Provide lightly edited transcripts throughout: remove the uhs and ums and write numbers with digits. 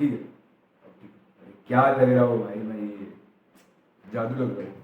ठीक है। क्या लग रहा हो भाई, मैं ये जादू लग रहा है।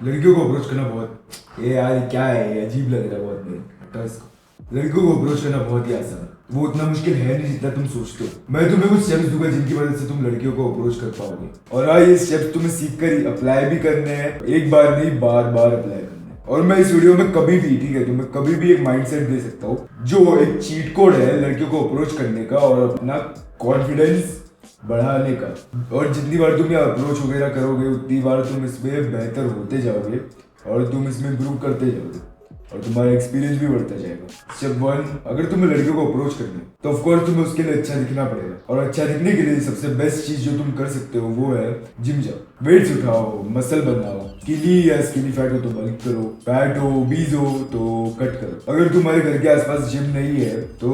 लड़कियों को अप्रोच करना बहुत, ये यार क्या है, ये अजीब लग रहा है बहुत। मेरे हटा इसको। लड़कियों को अप्रोच करना बहुत ही आसान है, वो उतना मुश्किल है नहीं जितना तुम सोचते हो। मैं तुम्हें कुछ स्टेप्स दूंगा जिनकी वजह से तुम लड़कियों को अप्रोच कर पाओगे। और हाँ, ये स्टेप्स तुम्हें सीख कर ही अप्लाई भी करने हैं, एक बार नहीं बार बार अप्लाई करने हैं। और मैं इस वीडियो में कभी भी, ठीक है, तुम्हें कभी भी एक माइंडसेट दे सकता हूँ जो एक चीट कोड है लड़कियों को अप्रोच करने का और अपना कॉन्फिडेंस बढ़ाने का। और जितनी बार तुम ये अप्रोच वगैरह करोगे उतनी बार तुम इसमें बेहतर होते जाओगे और तुम इसमें इम्प्रूव करते जाओगे और तुम्हारा एक्सपीरियंस भी बढ़ता जाएगा। स्टेप 1, अगर तुम्हें लड़कियों को अप्रोच करना है तो ऑफकोर्स तुम्हें उसके लिए अच्छा दिखना पड़ेगा। और अच्छा दिखने के लिए सबसे बेस्ट चीज जो तुम कर सकते हो वो है जिम जाओ, वेट्स उठाओ, मसल बनाओ। स्किनी या स्किनी फैट हो तो बल्क करो, फैट हो, बीज हो तो कट करो। अगर तुम्हारे घर के आसपास जिम नहीं है तो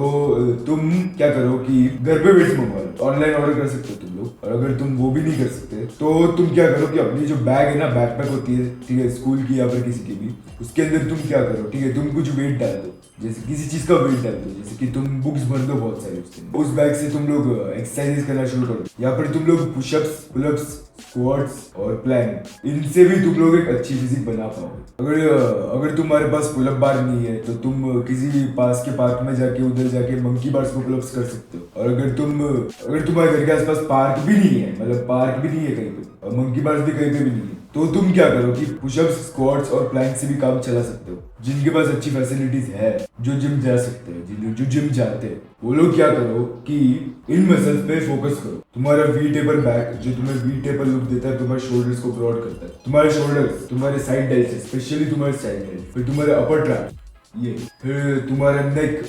तुम क्या करो कि घर पे वेट्स मंगवा लो, ऑनलाइन ऑर्डर कर सकते हो तुम लोग। और अगर तुम वो भी नहीं कर सकते तो तुम क्या करो कि अपनी जो बैग है ना, बैकपैक होती है, ठीक है, स्कूल की या फिर किसी की भी, उसके अंदर तुम क्या करो, ठीक है, तुम कुछ वेट डाल दो, जैसे किसी चीज का वेट डाल दो, जैसे कि तुम बुक्स भर दो बहुत सारी उसके अंदर। उस बैग से तुम लोग एक्सरसाइज करना शुरू करो, या फिर तुम लोग पुशअप्स, पुलअप्स, स्क्वाट्स और प्लैंक, इनसे भी तुम लोग एक अच्छी फिजिक बना पाओगे। अगर तुम्हारे पास पुलअप बार नहीं है तो तुम किसी भी पास के पार्क में जाके उधर जाके मंकी बार्स को पुलअप्स कर सकते हो। और अगर तुम्हारे घर के आसपास पार्क भी नहीं है, मतलब पार्क भी नहीं है कहीं पे और मंकी बार्स भी कहीं पे भी नहीं है, तो तुम क्या करो कि पुशअप्स, स्क्वाट्स और प्लैंक से भी काम चला सकते हो। जिनके पास अच्छी फैसिलिटीज है, जो जिम जा सकते हैं, जो जिम जाते हैं, वो लोग क्या करो कि इन मसल्स पे फोकस करो। तुम्हारा वी टेपर बैक जो तुम्हें वी टेपर लुक देता है, तुम्हारे शोल्डर्स को ब्रॉड करता है। तुम्हारे शोल्डर्स, तुम्हारे साइड डेल्स, स्पेशली तुम्हारे साइड डेल्स, फिर तुम्हारे अपर ट्रैप ये, फिर तुम्हारा नेक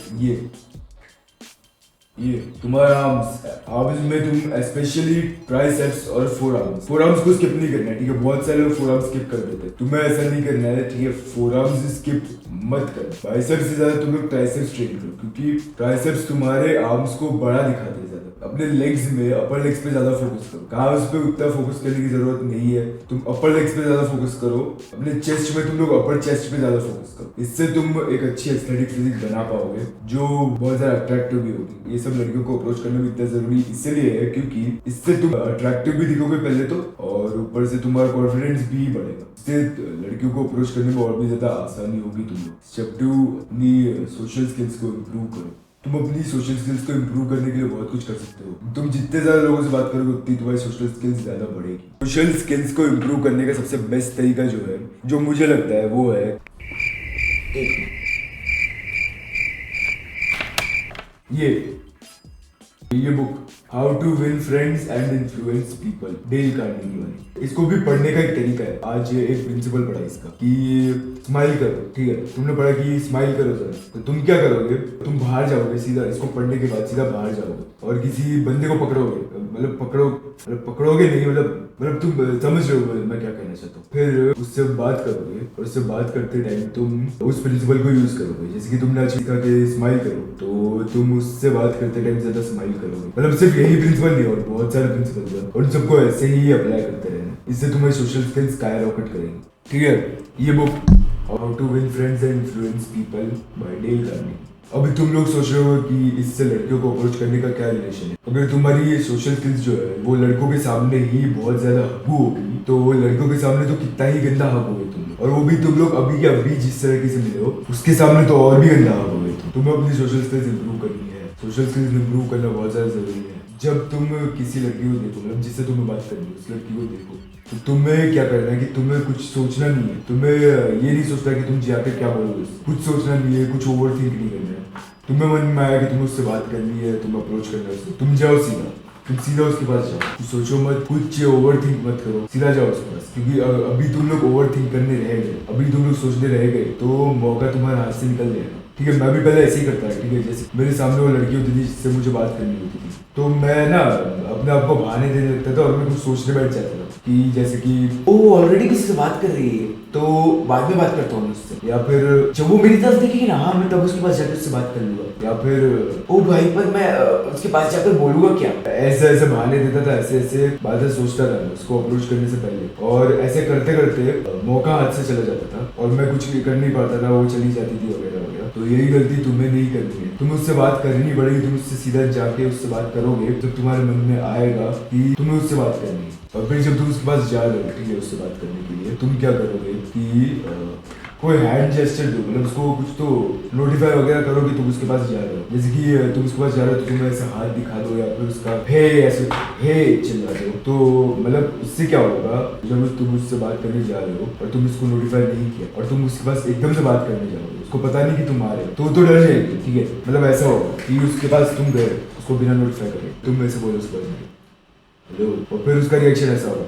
ये तुम्हारा आर्म्स में तुम स्पेशली ट्राइसेप्स और फोर आर्म्स को स्किप नहीं करना है, ठीक है। बहुत सारे लोग फोर आर्म्स स्किप कर देते हैं, तुम्हें ऐसा नहीं करना है, ठीक है। फोर आर्म्स स्किप मत करो। बाइसेप्स से ज्यादा तुम लोग ट्राइसेप्स ट्रेन करो, क्योंकि ट्राइसेप्स तुम्हारे आर्म्स को बड़ा दिखाते हैं ज्यादा। अपने लेग्स में, अपर लेग्स पे ज्यादा फोकस करो। काव्स पे उतना फोकस करने की जरूरत नहीं है, तुम अपर लेग्स पे ज्यादा फोकस करो। अपने चेस्ट में तुम लोग अपर चेस्ट पे ज्यादा फोकस करो। इससे तुम एक अच्छी एस्थेटिक फिजिक बना पाओगे जो बहुत ज्यादा अट्रैक्टिव भी होगी। ये सब लड़कियों को अप्रोच करना भी इतना जरूरी इसलिए है क्योंकि इससे तुम अट्रैक्टिव भी दिखोगे पहले तो, और ऊपर से तुम्हारा कॉन्फिडेंस भी बढ़ेगा। इससे लड़कियों को अप्रोच करने में और भी ज्यादा आसानी होगी तुम लोग। स्टेप 2, अपनी सोशल स्किल्स को इम्प्रूव करो। तुम अपनी सोशल स्किल्स को इम्प्रूव करने के लिए बहुत कुछ कर सकते हो। तुम जितने ज्यादा लोगों से बात करोगे उतनी तुम्हारी सोशल स्किल्स ज्यादा बढ़ेगी। सोशल स्किल्स को इम्प्रूव करने का सबसे बेस्ट तरीका जो है, जो मुझे लगता है, वो है ये book, how to win friends and influence people, Dale Carnegie वाली। इसको भी पढ़ने का एक तरीका है। आज एक प्रिंसिपल पढ़ा इसका कि स्माइल करो, ठीक है। तुमने पढ़ा कि स्माइल करो सर, तो तुम क्या करोगे, तुम बाहर जाओगे सीधा, इसको पढ़ने के बाद सीधा बाहर जाओगे और किसी बंदे को पकड़ोगे, मतलब पकड़ोगे नहीं, मतलब तुम समझ रहे हो मैं क्या कहना चाहता हूँ। फिर उससे बात करोगे और उससे बात करते टाइम तुम उस प्रिंसिपल को यूज करोगे। जैसे कि तुमने आज सीखा कि स्माइल करो, तो तुम उससे बात करते टाइम ज्यादा स्माइल करोगे। मतलब सिर्फ यही प्रिंसिपल नहीं, और बहुत सारे प्रिंसिपल है और उन सबको ऐसे ही अप्लाई करते रहना। इससे तुम्हारी सोशल स्किल्स स्काईरॉकेट करेंगे, ठीक है। ये book, how to win friends and influence people by Dale Carnegie. अभी तुम लोग सोच रहे हो कि इससे लड़कियों को अप्रोच करने का क्या रिलेशन है। अगर तुम्हारी ये सोशल स्किल्स जो है वो लड़कों के सामने ही बहुत ज्यादा हबू होगी, तो लड़कों के सामने तो कितना ही गंदा हब होगे तुम लोग। और वो भी तुम लोग अभी के अभी जिस तरीके से मिले हो उसके सामने तो और भी गंदा हब होगे। तुम्हें अपनी सोशल स्किल्स इंप्रूव करनी है। सोशल स्किल्स इंप्रूव करना बहुत ज्यादा जरूरी है। जब तुम किसी लड़की को देखो, मतलब जिससे तुम्हें बात करनी है, उस लड़की को देखो, तो तुम्हें क्या करना है कि तुम्हें कुछ सोचना नहीं है। तुम्हें ये नहीं सोचना कि तुम जाकर क्या बोलोगे, कुछ सोचना नहीं है, कुछ ओवर थिंक नहीं करना है। तुम्हें मन में आया कि तुम्हें उससे बात करनी है, तुम अप्रोच करना है, तुम जाओ सीधा, तुम सीधा उसके पास जाओ। कुछ सोचो मत, कुछ ओवर थिंक मत करो, सीधा जाओ उसके पास। क्योंकि अभी तुम लोग ओवर थिंक करने रह गए, अभी तुम लोग सोचने रह गए तो मौका तुम्हारे हाथ से निकल जाएगा, ठीक है। मैं भी पहले ऐसे ही करता है, ठीक है। जैसे मेरे सामने वो लड़की होती थी जिससे मुझे बात करनी होती थी, तो मैं ना अपने आप को बहाने देने लगता था और मैं कुछ सोचने बैठ जाता था कि जैसे कि ओ ऑलरेडी किसी से बात कर रही है तो बाद में बात करता हूँ उससे, या फिर जब वो मेरी तरफ देखेगी ना, हाँ मैं तब उसके पास जाकर उससे बात कर लूंगा। या फिर ओ भाई पर मैं उसके पास जाकर बोलूंगा क्या। ऐसे ऐसे बहाने देता था, ऐसे ऐसे बातें सोचता था उसको अप्रोच करने से पहले। और ऐसे करते करते मौका हाथ से चला जाता था और मैं कुछ कर नहीं पाता था, वो चली जाती थी वगैरह वगैरह। तो यही गलती तुम्हें नहीं करनी है, तुम्हें उससे बात करनी पड़ेगी। तुम उससे सीधा जाके उससे बात करोगे जब तुम्हारे मन में आएगा कि तुम्हें उससे बात करनी है। और फिर जब तुम उसके पास जा रहे हो, ठीक है, उससे बात करने के लिए, तुम क्या करोगे कि कोई हैंड जेस्चर दो, मतलब उसको कुछ तो नोटिफाई वगैरह करो कि तुम उसके पास जा रहे हो। जैसे कि तुम उसके पास जा रहे हो तो तुम ऐसे हाथ दिखा दो या फिर उसका हे ऐसे हे चिल्ला दो। तो मतलब उससे क्या होगा, जब तुम उससे बात करने जा रहे हो और तुम उसको नोटिफाई नहीं किया और तुम उसके पास एकदम से बात करने जाओगे, उसको पता नहीं कि तुम आ रहे हो, तो डर जाएगी, ठीक है। मतलब ऐसा होगा कि उसके पास तुम गए, उसको बिना नोटिफाई करे तुम ऐसे बोलो उसके पास हेलो, और फिर उसका रिएक्शन ऐसा होगा,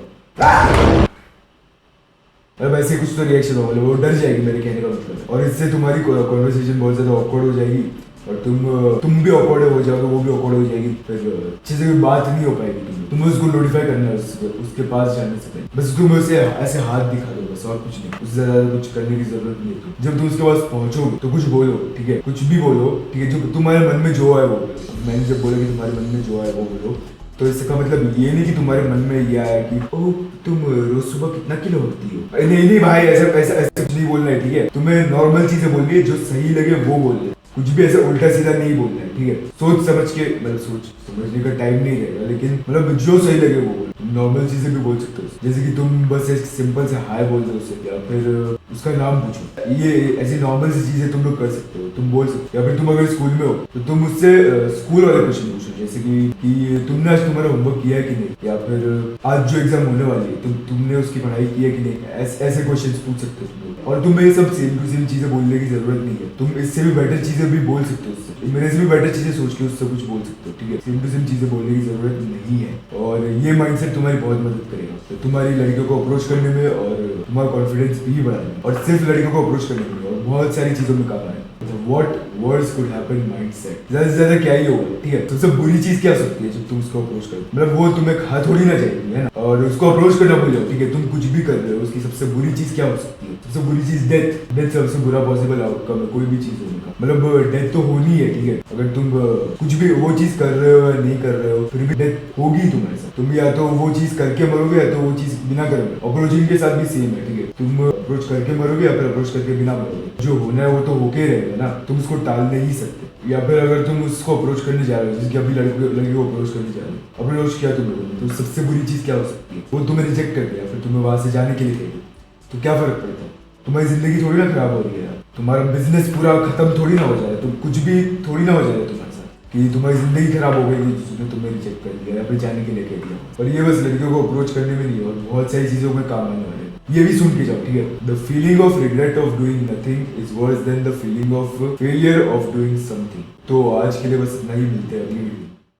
मतलब ऐसे कुछ तो रिएक्शन होगा, मतलब वो डर जाएगी, मेरे कहने का मतलब। और इससे तुम्हारी कॉन्वर्सेशन बहुत ज्यादा ऑकवर्ड हो जाएगी और तुम भी ऑकवर्ड हो जाओगे, वो भी ऑकवर्ड हो जाएगी, फिर अच्छे से बात नहीं हो पाएगी। तुम्हें उसको नोटिफाई करना है उसके पास जाने से पहले, बस तुम उसे ऐसे हाथ दिखा दो बस, और कुछ नहीं, उससे ज्यादा कुछ करने की जरूरत नहीं है। जब तुम उसके पास पहुंचोगे तो कुछ बोलो, ठीक है, कुछ भी बोलो, ठीक है, जो तुम्हारे मन में जो है वो बोलो। मैंने जब बोला कि तुम्हारे मन में जो है वो बोलो, तो इसका मतलब ये नहीं कि तुम्हारे मन में ये आया कि ओह तुम रोज सुबह कितना किलो होती हो। नहीं नहीं भाई, ऐसा ऐसा ऐसा कुछ नहीं बोलना है, ठीक है। तुम्हें नॉर्मल चीजें बोलनी है, जो सही लगे वो बोलना है, कुछ भी ऐसा उल्टा सीधा नहीं बोलना है, ठीक है। सोच समझ के, मतलब सोच समझने का टाइम नहीं रहेगा, लेकिन मतलब जो सही लगे वो बोलो। तुम नॉर्मल चीजें भी बोल सकते हो, जैसे कि तुम बस एक सिंपल से हाय बोल दो उससे, या फिर उसका नाम पूछो। ये ऐसी नॉर्मल सी चीजें तुम लोग कर सकते हो, तुम बोल सकते हो। या फिर तुम अगर स्कूल में हो तो तुम उससे स्कूल वाले क्वेश्चन पूछो, जैसे कि तुमने आज तुम्हारा होमवर्क किया है कि नहीं, या फिर आज जो एग्जाम होने वाली है तुमने उसकी पढ़ाई की है कि नहीं। ऐसे क्वेश्चन पूछ सकते हो तुम लोग। और तुम्हें ये सब सेम टू सेम चीजें बोलने की जरूरत नहीं है, तुम इससे भी बेटर चीजें भी बोल सकते हो उससे, मेरे से भी बेटर चीजें सोच के उससे कुछ बोल सकते हो, ठीक है। सेम टू सेम चीजें बोलने की जरूरत नहीं है, और ये माइंडसेट तुम्हारी बहुत मदद करेगा तो तुम्हारी लड़कियों को अप्रोच करने में और तुम्हारा कॉन्फिडेंस भी बढ़ाने में, और सिर्फ लड़कियों को अप्रोच करने में, और बहुत सारी चीजों में काम आएगा। What words could happen mindset, ज्यादा से ज्यादा क्या ही होगा, ठीक है। सबसे बुरी चीज क्या हो सकती है जब तुम उसको अप्रोच करो, मतलब वो तुम्हें खा थोड़ी ना जाएगी, है ना, और उसको अप्रोच करना भूल जाओ, ठीक है। तुम कुछ भी कर रहे हो, उसकी सबसे बुरी चीज क्या हो सकती है, सबसे बुरी चीज डेथ। डेथ सबसे बुरा पॉसिबल आउटकम है कोई भी चीज होने का, मतलब डेथ तो होनी है, ठीक है। अगर तुम कुछ भी वो चीज कर रहे हो या नहीं कर रहे हो, फिर भी डेथ होगी तुम्हारे साथ। तुम या तो वो चीज करके मरोगे या तो वो चीज बिना करोगे। अप्रोचिंग के साथ भी सेम है, ठीक है। तुम अप्रोच करके मरोगे या फिर अप्रोच करके बिना मरोगे, जो होना है वो तो होके रहेगा ना, तुम उसको टाल नहीं सकते। या फिर अगर तुम उसको अप्रोच करने जा रहे हो, जैसे कि अभी लड़की को अप्रोच करने जा रहे हो, अप्रोच किया तुम लोगों ने, तो सबसे बुरी चीज क्या हो सकती है, वो तुम्हें रिजेक्ट कर दिया, फिर तुम्हें वहां से जाने के लिए कह दिया, तो क्या फर्क पड़ता है। तुम्हारी जिंदगी थोड़ी ना खराब हो रही है, तुम्हारा बिजनेस पूरा खत्म थोड़ी ना हो जाए, तुम कुछ भी थोड़ी ना हो जाए तुम्हारे साथ कि तुम्हारी जिंदगी खराब हो गई जिसने तुम्हें रिजेक्ट कर दिया या फिर जाने के लिए कह दिया। और ये बस लड़कियों को अप्रोच करने में नहीं, और बहुत सारी चीजों में काम आने वाले। ये भी सुन के जाओ, ठीक है। The feeling of regret of doing nothing is worse than the feeling of failure of doing something. तो आज के लिए बस इतना ही, मिलते हैं अगली वीडियो।